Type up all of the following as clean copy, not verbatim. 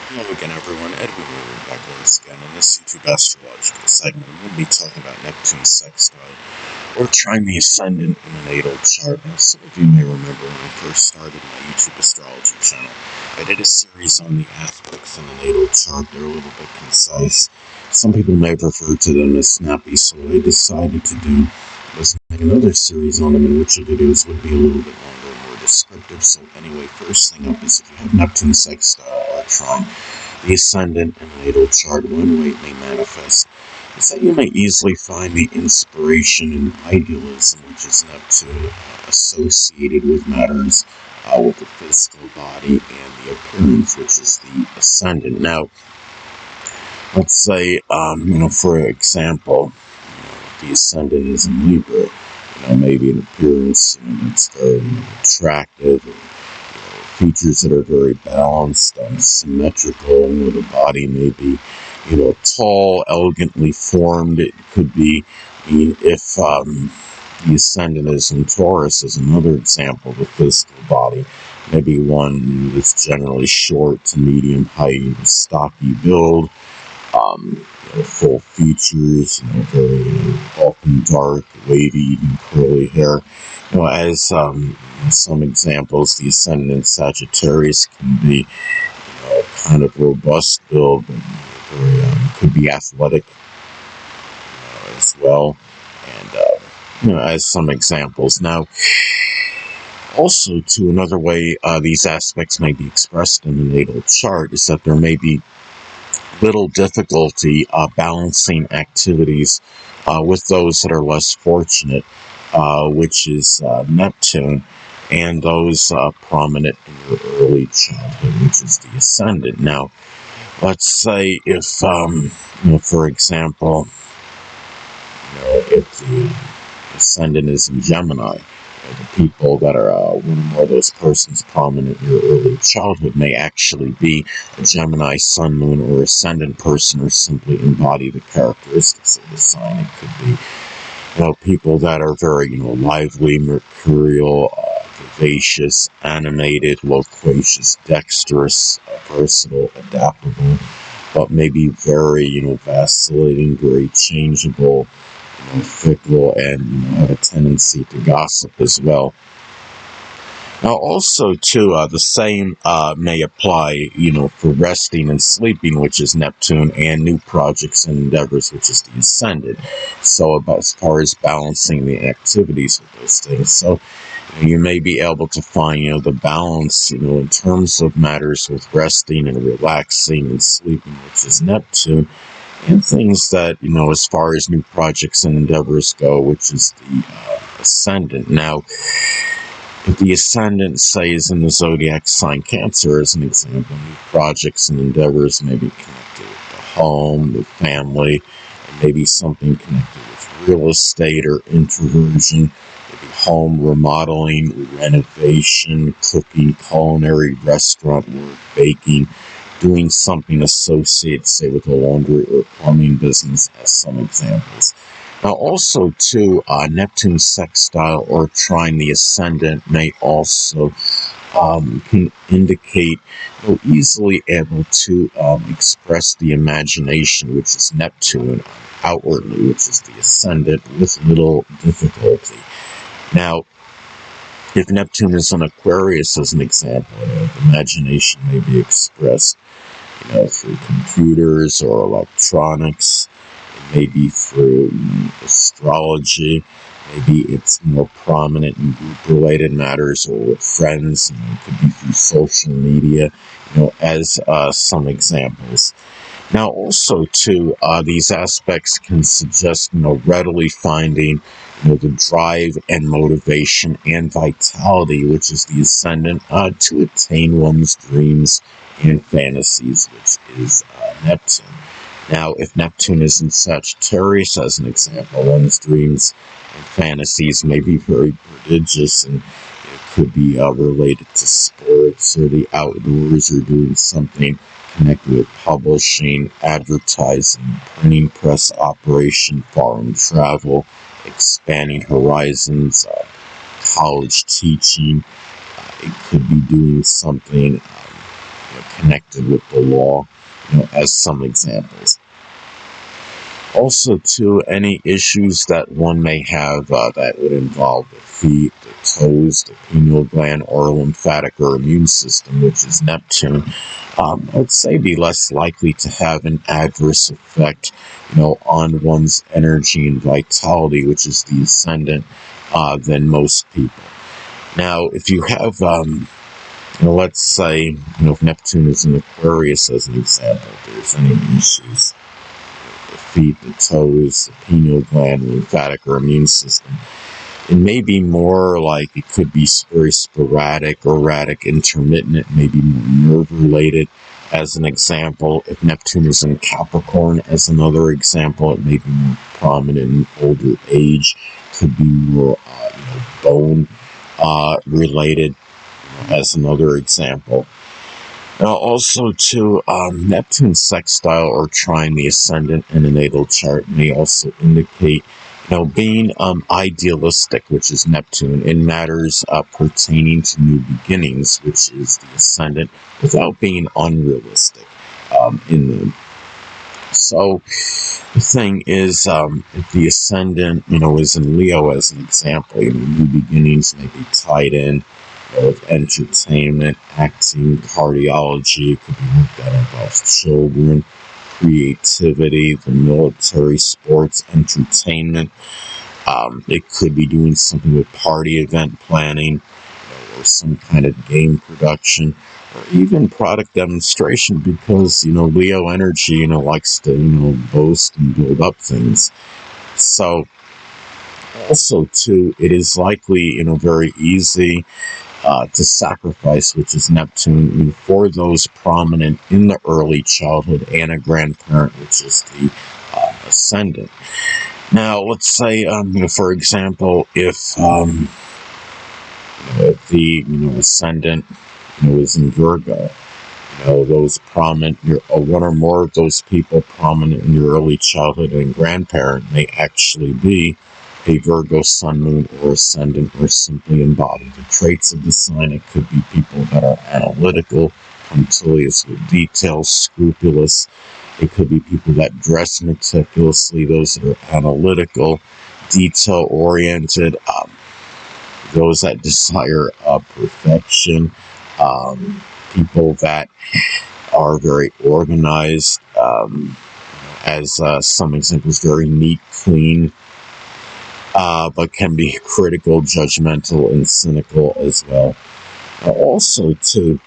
Hello again, everyone. Edwin Weaver back once again in this YouTube astrological segment. I'm going to be talking about Neptune Sextile, or Trine Ascendant in the natal chart. Now, some of you may remember when I first started my YouTube astrology channel, I did a series on the aspects in the natal chart. They're a little bit concise. Some people may refer to them as snappy, so what I decided to do was make another series on them in which the videos would be a little bit longer and more descriptive. So anyway, first thing up is if you have Neptune Sextile or Trine, the Ascendant and natal chart, one way it may manifest is that you may easily find the inspiration and idealism, which is Neptune, associated with matters with the physical body and the appearance, which is the Ascendant. Now, let's say, for example, the Ascendant is in Libra, maybe an appearance that's very attractive, features that are very balanced and symmetrical, the body may be, tall, elegantly formed. It could be, if the Ascendant is in Taurus, is another example of the physical body, maybe one that's generally short to medium height, stocky build, full features, very often dark, wavy, and curly hair. As some examples, the Ascendant Sagittarius can be, kind of robust build, but very, could be athletic as well. And as some examples. Now, also, to another way these aspects may be expressed in the natal chart is that there may be little difficulty balancing activities with those that are less fortunate, which is Neptune, and those prominent in your early childhood, which is the Ascendant. Now, let's say if, for example, if the Ascendant is in Gemini, the people that are one or more of those persons prominent in your early childhood may actually be a Gemini, Sun, Moon, or Ascendant person, or simply embody the characteristics of the sign. It could be, people that are very, lively, mercurial, vivacious, animated, loquacious, dexterous, versatile, adaptable, but maybe very, vacillating, very changeable, fickle, and have a tendency to gossip as well. Now, also, too, the same may apply, for resting and sleeping, which is Neptune, and new projects and endeavors, which is the Ascendant. So, about as far as balancing the activities of those things. So, you may be able to find, the balance, in terms of matters with resting and relaxing and sleeping, which is Neptune, and things that, as far as new projects and endeavors go, which is the Ascendant. Now, if the Ascendant, say, is in the zodiac sign Cancer, as an example, new projects and endeavors may be connected with the home, the family, and maybe something connected with real estate or introversion, maybe home remodeling, renovation, cooking, culinary, restaurant work, baking, doing something associated, say, with a laundry or plumbing business, as some examples. Now, also, too, Neptune Sextile or Trine the Ascendant may also can indicate, easily able to express the imagination, which is Neptune, outwardly, which is the Ascendant, with little difficulty. Now, if Neptune is in Aquarius, as an example, imagination may be expressed, through computers or electronics, maybe through astrology, maybe it's more prominent in group-related matters or with friends, it could be through social media, as some examples. Now, also, too, these aspects can suggest, readily finding, the drive and motivation and vitality, which is the Ascendant, to attain one's dreams and fantasies, which is Neptune. Now, if Neptune is in Sagittarius, as an example, one's dreams and fantasies may be very prodigious, and it could be related to sports or the outdoors, or doing something connected with publishing, advertising, printing press operation, foreign travel, expanding horizons, college teaching. It could be doing something connected with the law, as some examples. Also, too, any issues that one may have that would involve the feet, the toes, the pineal gland, or lymphatic or immune system, which is Neptune, I'd say be less likely to have an adverse effect, on one's energy and vitality, which is the ascendant, than most people. Now, if you have, let's say, if Neptune is in Aquarius as an example, if there's any issues, the feet, the toes, the pineal gland, lymphatic or immune system, it may be more like it could be very sporadic, erratic, intermittent. It may be more nerve-related. As an example, if Neptune is in Capricorn, as another example, it may be more prominent in older age. Could be more, bone related, as another example. Now, also, too, Neptune Sextile or Trine the Ascendant in a natal chart may also indicate, being idealistic, which is Neptune, in matters pertaining to new beginnings, which is the Ascendant, without being unrealistic in them. So, the thing is, if the Ascendant, is in Leo as an example, new beginnings may be tied in with entertainment, acting, cardiology. It could be work that involves children, creativity, the military, sports, entertainment. It could be doing something with party event planning, or some kind of game production, or even product demonstration, because, Leo energy, likes to, boast and build up things. So, also, too, it is likely, very easy to sacrifice, which is Neptune, for those prominent in the early childhood and a grandparent, which is the Ascendant. Now, let's say, for example, if the Ascendant is in Virgo, those prominent, one or more of those people prominent in your early childhood and grandparent may actually be a Virgo sun, moon, or ascendant, or simply embody the traits of the sign. It could be people that are analytical, punctilious with details, scrupulous. It could be people that dress meticulously, those that are analytical, detail-oriented, those that desire perfection, people that are very organized, as some examples, very neat, clean, but can be critical, judgmental, and cynical as well. Also, too,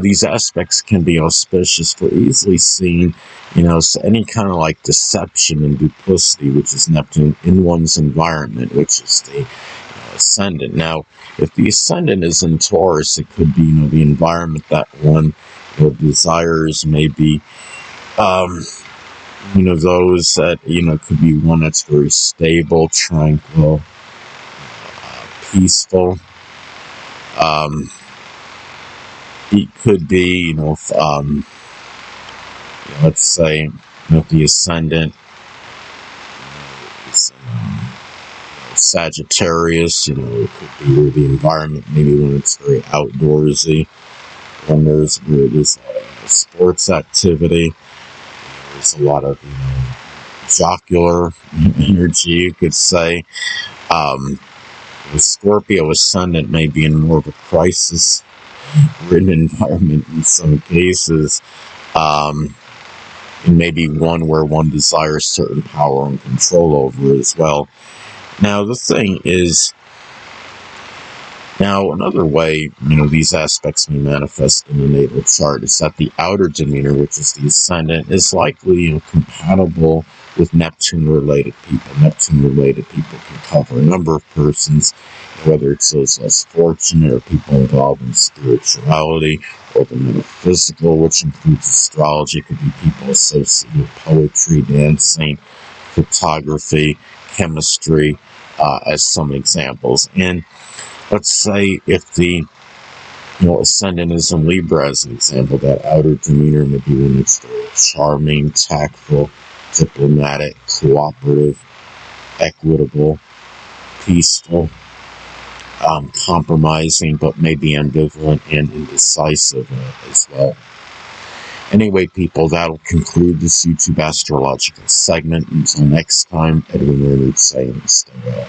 these aspects can be auspicious for easily seeing, any kind of like deception and duplicity, which is Neptune, in one's environment, which is the Ascendant. Now, if the Ascendant is in Taurus, it could be, the environment that one desires, maybe those that, could be one that's very stable, tranquil, peaceful. It could be, let's say, if the Ascendant is Sagittarius, it could be where the environment, maybe when it's very outdoorsy, when there's sports activity. There's a lot of, jocular energy, you could say. The Scorpio Ascendant may be in more of a crisis-ridden environment in some cases. And maybe one where one desires certain power and control over as well. Now, the thing is, another way, these aspects may manifest in the natal chart is that the outer demeanor, which is the Ascendant, is likely, compatible with Neptune-related people. Neptune-related people can cover a number of persons, whether it's those less fortunate or people involved in spirituality or the metaphysical, which includes astrology. It could be people associated with poetry, dancing, photography, chemistry, as some examples. And let's say if the Ascendant is in Libra, as an example, that outer demeanor may be when it's very charming, tactful, diplomatic, cooperative, equitable, peaceful. compromising, but maybe ambivalent and indecisive as well. Anyway, people, that'll conclude this YouTube astrological segment. Until next time, Edwin Leonard saying, stay well.